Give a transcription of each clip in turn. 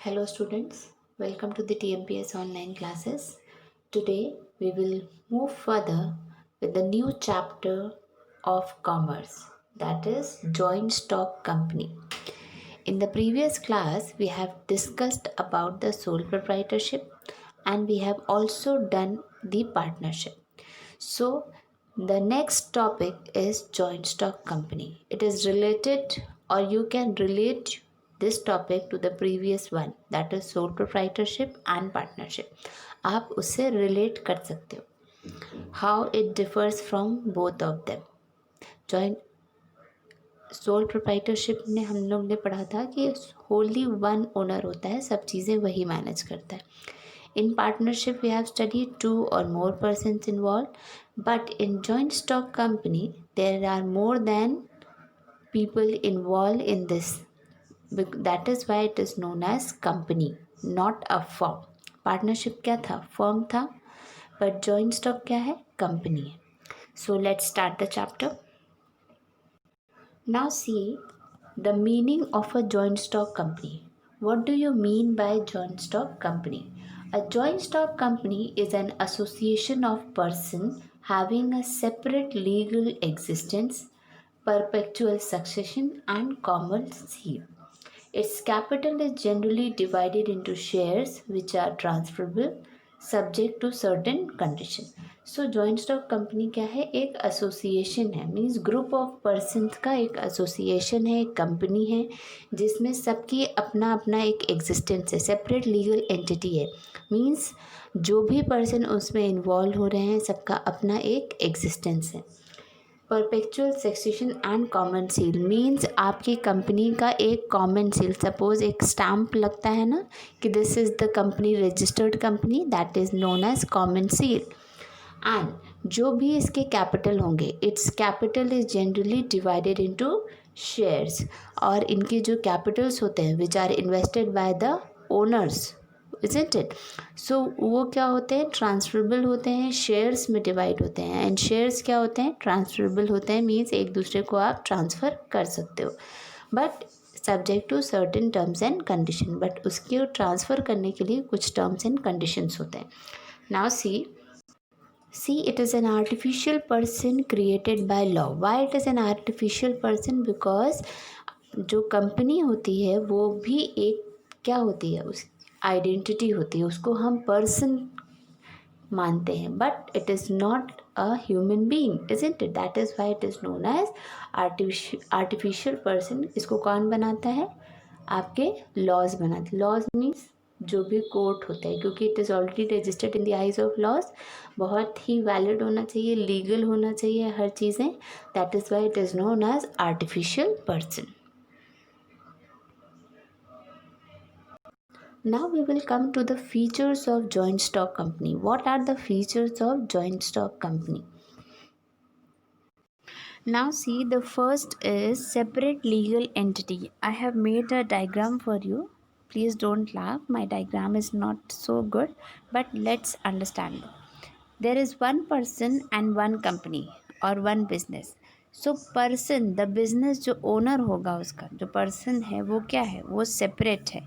Hello students, welcome to the TMPS online classes. Today we will move further with the new chapter of commerce, that is joint stock company. In the previous class we have discussed about the sole proprietorship and we have also done the partnership. So the next topic is joint stock company. It is related or you can relate this topic to the previous one, that is sole proprietorship and partnership. आप उससे relate कर सकते हो. How it differs from both of them. Joint sole proprietorship में हम लोग ने पढ़ा था कि होली वन ओनर होता है, सब चीज़ें वही मैनेज करता है. In partnership, we have studied two or more persons involved, but in joint stock company, there are more than people involved in this. That is why it is known as company, not a firm. Partnership क्या था? Firm था, but joint stock क्या है? Company है. So let's start the chapter. Now see the meaning of a joint stock company. What do you mean by joint stock company? A joint stock company is an association of persons having a separate legal existence, perpetual succession, and common seal. Its capital is generally divided into shares which are transferable subject to certain conditions. So joint stock company क्या है? एक association है, means group of persons का एक association है, एक company है जिसमें सबकी अपना अपना एक एग्जिस्टेंस है, सेपरेट लीगल एंटिटी है. मीन्स जो भी पर्सन उसमें इन्वॉल्व हो रहे हैं सबका अपना एक एग्जिस्टेंस है. Perpetual succession and common seal means आपकी कंपनी का एक कॉमन सील, सपोज एक स्टैम्प लगता है ना कि this is the company registered company, that is known as common seal. And जो भी इसके कैपिटल होंगे, its capital is generally divided into shares, और इनके जो कैपिटल्स होते हैं which are invested by the owners, isn't it? So वो क्या होते हैं? ट्रांसफरेबल होते हैं, शेयर्स में डिवाइड होते हैं. एंड शेयर्स क्या होते हैं? ट्रांसफरेबल होते हैं, मीन्स एक दूसरे को आप ट्रांसफ़र कर सकते हो, but subject to certain terms and condition. But उसके ट्रांसफ़र करने के लिए कुछ टर्म्स एंड कंडीशंस होते हैं. Now See, it is an artificial person created by law. Why it is an artificial person? Because जो कंपनी होती है वो भी एक क्या होती है? उस आइडेंटिटी होती है, उसको हम पर्सन मानते हैं, but it is not a human being, isn't it? That is why it is known as artificial person. इसको कौन बनाता है? आपके लॉज बनाते. लॉज मीन्स जो भी कोर्ट होता है, क्योंकि it is already registered in the eyes of laws, बहुत ही वैलिड होना चाहिए, लीगल होना चाहिए हर चीज़ें. That is why it is known as artificial person. Now we will come to the features of joint stock company. What are the features of joint stock company? Now see, the first is separate legal entity. I have made a diagram for you. Please don't laugh. My diagram is not so good, but let's understand. There is one person and one company or one business. So person, the business जो owner होगा उसका जो person है वो क्या है? वो separate है.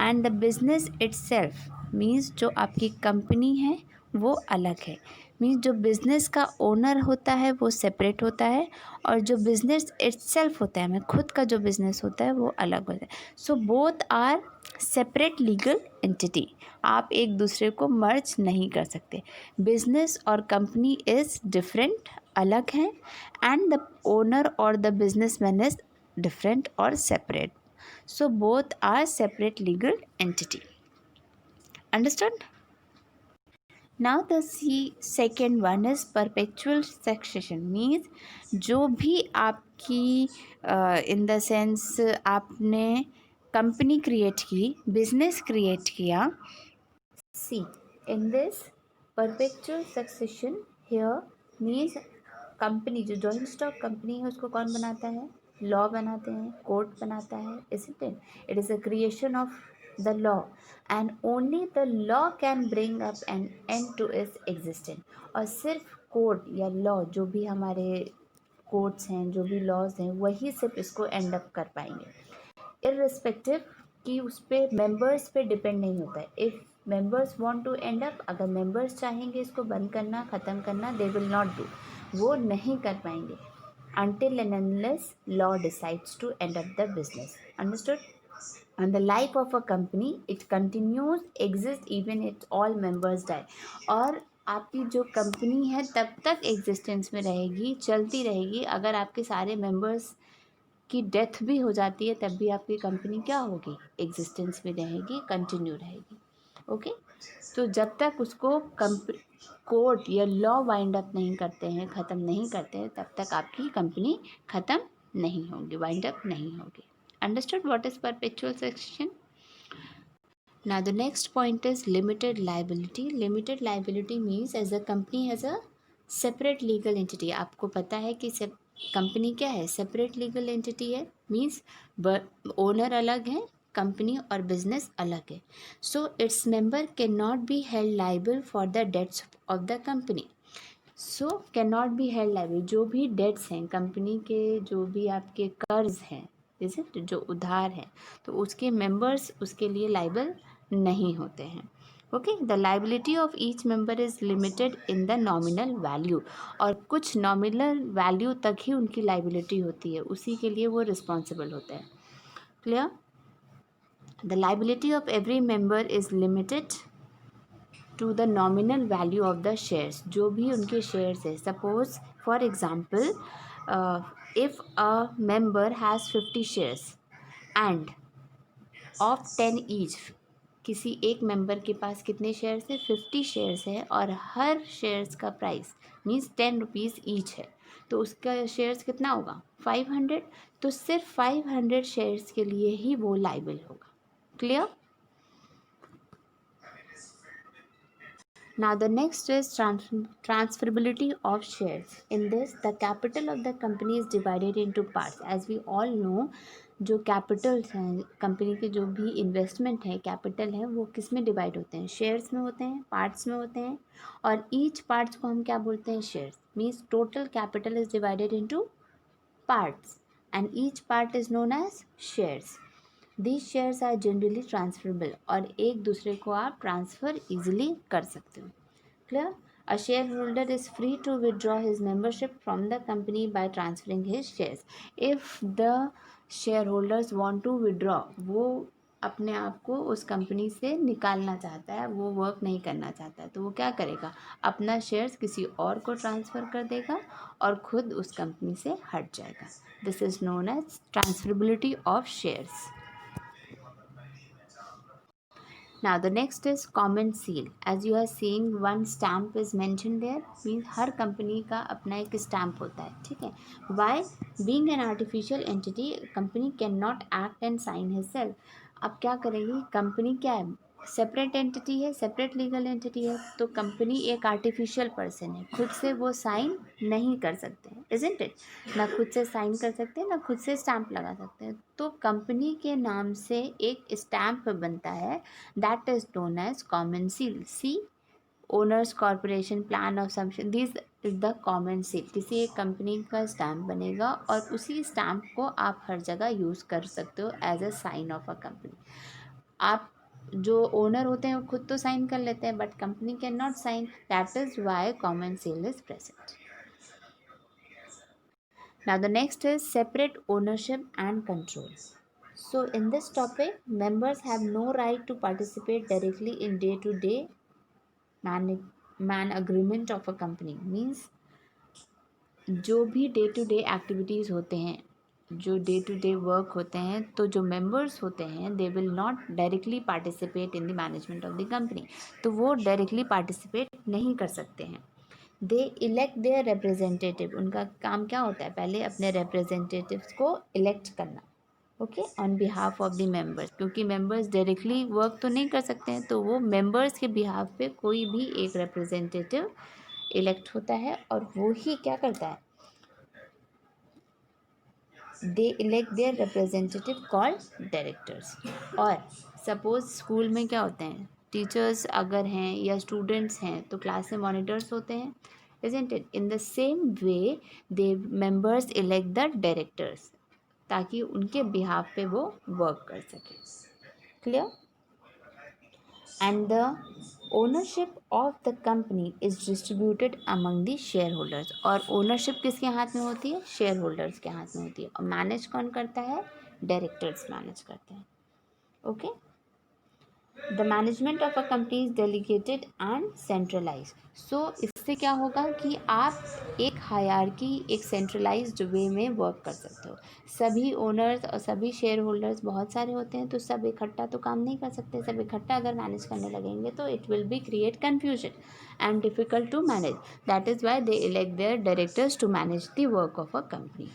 And the business itself means जो आपकी कंपनी है वो अलग है. मीन्स जो बिज़नेस का ओनर होता है वो सेपरेट होता है, और जो बिज़नेस इटसेल्फ होता है, मैं खुद का जो बिज़नेस होता है वो अलग होता है. So both are separate legal entity. आप एक दूसरे को मर्ज नहीं कर सकते. बिज़नेस और कंपनी इज़ डिफरेंट, अलग हैं, एंड द ओनर और द बिजनेसमैन इज डिफरेंट और separate. So both are separate legal entity. Understood? Now the second one is perpetual succession. Means जो भी आपकी इन द सेंस आपने कंपनी क्रिएट की, business create किया. See in this perpetual succession here means company, जो joint stock company है उसको कौन बनाता है? लॉ बनाते हैं, कोर्ट बनाता है, isn't it? It is a creation of the law and only the law can bring up an end to its existence. और सिर्फ कोर्ट या लॉ, जो भी हमारे कोर्ट्स हैं, जो भी लॉज हैं, वही सिर्फ इसको एंड अप कर पाएंगे. इररिस्पेक्टिव कि उस पर मेंबर्स पे डिपेंड नहीं होता है. If members want to end up, अगर मेंबर्स चाहेंगे इसको बंद करना, ख़त्म करना, दे विल नॉट डू, वो नहीं कर पाएंगे until and unless law decides to end up the business. Understood? And the life of a company, it continues exist even if all members die. और आपकी जो कंपनी है तब तक एग्जिस्टेंस में रहेगी, चलती रहेगी. अगर आपके सारे मेंबर्स की डेथ भी हो जाती है तब भी आपकी कंपनी क्या होगी, एग्जिस्टेंस में रहेगी, कंटिन्यू रहेगी. ओके. तो जब तक उसको कोर्ट या लॉ वाइंड अप नहीं करते हैं, ख़त्म नहीं करते हैं, तब तक आपकी कंपनी ख़त्म नहीं होगी, वाइंड अप नहीं होगी. Understood what is perpetual succession? Now the next point is limited liability. Limited liability means as a company has a separate legal entity. आपको पता है कि कंपनी क्या है, सेपरेट लीगल एंटिटी है. मीन्स ओनर अलग है, कंपनी और बिजनेस अलग है. So its member can not be held liable for the debts of the company. So can not be held liable, जो भी डेट्स हैं कंपनी के, जो भी आपके कर्ज हैं, इज इट, जो उधार है, तो उसके मेंबर्स उसके लिए लाइबल नहीं होते हैं. Okay. The liability of each member is limited in the nominal value. और कुछ नॉमिनल वैल्यू तक ही उनकी लाइबिलिटी होती है, उसी के लिए वो रिस्पॉन्सिबल होते हैं. Clear? The liability of every member is limited to the nominal value of the shares. जो भी उनके शेयर्स है, suppose for example if a member has 50 shares and of 10 each. किसी एक मेंबर के पास कितने शेयर्स है, 50 शेयर्स है, और हर शेयर्स का प्राइस मीन्स 10 रुपीज़ ईच है, तो उसका शेयर्स कितना होगा, 500. तो सिर्फ 500 शेयर्स के लिए ही वो लाइबल होगा. Clear? Now the next is transferability of shares. In this, the capital of the company is divided into parts. As we all know, जो कैपिटल्स हैं कंपनी के, जो भी इन्वेस्टमेंट है, कैपिटल है, वो किस में डिवाइड होते हैं, शेयर्स में होते हैं, पार्ट्स में होते हैं. और ईच पार्ट्स को हम क्या बोलते हैं, shares. Means total capital is divided into parts and each part is known as shares. These shares are generally transferable, और एक दूसरे को आप ट्रांसफ़र ईजिली कर सकते हो. Clear? A shareholder is free to withdraw his membership from the company by transferring his shares. If the shareholders want to withdraw, वो अपने आप को उस कंपनी से निकालना चाहता है, वो वर्क नहीं करना चाहता है, तो वो क्या करेगा, अपना शेयर्स किसी और को ट्रांसफ़र कर देगा और खुद उस कंपनी से हट जाएगा. This is known as transferability of shares. Now the next is common seal. As you are seeing, one stamp is mentioned there. Means her company का अपना एक स्टैम्प होता है. ठीक है. Why? Being an artificial entity, company cannot act and sign herself. अब क्या करेगी कंपनी, क्या है, सेपरेट एंटिटी है, सेपरेट लीगल एंटिटी है, तो कंपनी एक आर्टिफिशियल पर्सन है, खुद से वो साइन नहीं कर सकते हैं, इजंट इट. ना खुद से साइन कर सकते हैं, ना खुद से स्टैम्प लगा सकते हैं. तो कंपनी के नाम से एक स्टैम्प बनता है, that is known as common seal. See owners corporation plan of submission, this is the common seal. किसी एक कंपनी का स्टैम्प बनेगा और उसी स्टैम्प को आप हर जगह यूज़ कर सकते हो as a sign of a company. आप जो ओनर होते हैं वो खुद तो साइन कर लेते हैं, but company can not sign. That is why common seal is present. Now the next is separate ownership and control. So in this topic, members have no right to participate directly in day-to-day man agreement of a company. Means जो भी day to day activities होते हैं, जो day to day work होते हैं, तो जो members होते हैं they will not directly participate in the management of the company. तो वो डायरेक्टली पार्टिसिपेट नहीं कर सकते हैं. दे इलेक्ट देयर रिप्रेजेंटेटिव. उनका काम क्या होता है, पहले अपने रिप्रेजेंटेटिव्स को इलेक्ट करना. Okay. On behalf of the members, क्योंकि मेंबर्स डायरेक्टली वर्क तो नहीं कर सकते हैं, तो वो मेंबर्स के बिहाफ पे कोई भी एक रिप्रेजेंटेटिव इलेक्ट होता है और वो ही क्या करता है, they elect their representative called directors. और सपोज स्कूल में क्या होते हैं, टीचर्स अगर हैं या स्टूडेंट्स हैं तो क्लास में मॉनिटर्स होते हैं, isn't it? In the same way, the members elect the directors ताकि उनके बिहाफ पे वो वर्क कर सके. Clear? And the ownership of the company is distributed among the shareholders. और ownership किसके हाथ में होती है? shareholders के हाथ में होती है. और manage कौन करता है? directors manage करते हैं. Okay? The management of a company is delegated and centralized. So इससे क्या होगा कि आप एक हायरार्की, एक सेंट्रलाइज्ड वे में वर्क कर सकते हो. सभी ओनर्स और सभी शेयर होल्डर्स बहुत सारे होते हैं, तो सब इकट्ठा तो काम नहीं कर सकते. सब इकट्ठा अगर मैनेज करने लगेंगे तो it will be create confusion and difficult to manage. That is why they elect their directors to manage the work of a company.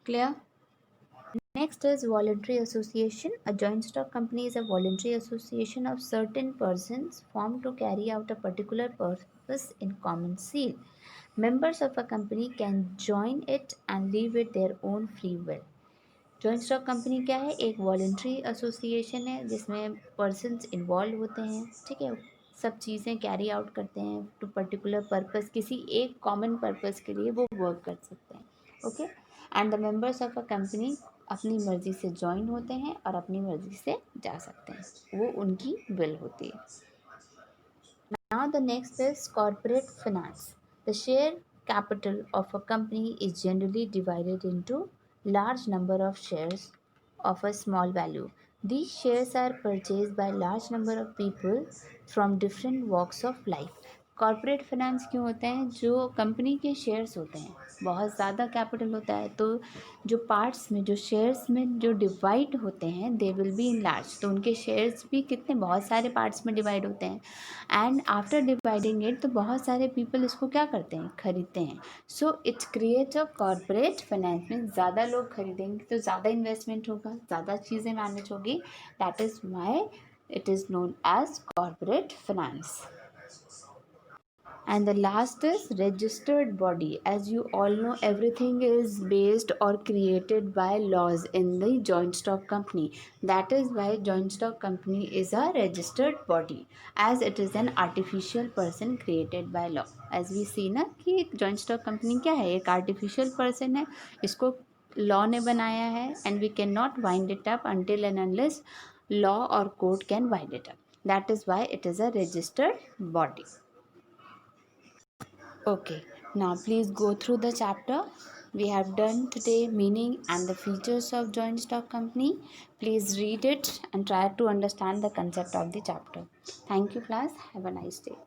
Clear? Next is voluntary association. A joint stock company is a voluntary association of certain persons formed to carry out a particular purpose in common seal. Members of a company can join it and leave it their own free will. Joint stock company क्या है? एक voluntary association है जिसमें persons involve होते हैं. ठीक है, सब चीज़ें कैरी आउट करते हैं टू पर्टिकुलर पर्पस. किसी एक कॉमन पर्पस के लिए वो वर्क कर सकते हैं. Okay. And the members of a company अपनी मर्ज़ी से ज्वाइन होते हैं और अपनी मर्ज़ी से जा सकते हैं. वो उनकी विल होती है. Now the next is corporate finance. The share capital of a company is generally divided into large number of shares of a small value. These shares are purchased by large number of people from different walks of life. Corporate finance क्यों होते हैं? जो company के shares होते हैं, बहुत ज़्यादा capital होता है, तो जो पार्ट्स में, जो शेयर्स में जो डिवाइड होते हैं, they will be in large. तो उनके शेयर्स भी कितने, बहुत सारे पार्ट्स में डिवाइड होते हैं. एंड आफ्टर डिवाइडिंग इट, तो बहुत सारे पीपल इसको क्या करते हैं? खरीदते हैं. So it's create a corporate finance में ज़्यादा लोग खरीदेंगे तो ज़्यादा इन्वेस्टमेंट होगा, ज़्यादा चीज़ें मैनेज होगी. That is Y it is known as corporate finance. And the last is registered body. As you all know, everything is based or created by laws in the joint stock company. That is why joint stock company is a registered body, as it is an artificial person created by law. As we see ना कि joint stock company क्या है? एक artificial person है, इसको law ने बनाया है, and we cannot wind it up until and unless law or court can wind it up. That is why it is a registered body. Okay, now please go through the chapter. We have done today meaning and the features of joint stock company. Please read it and try to understand the concept of the chapter. Thank you class. Have a nice day.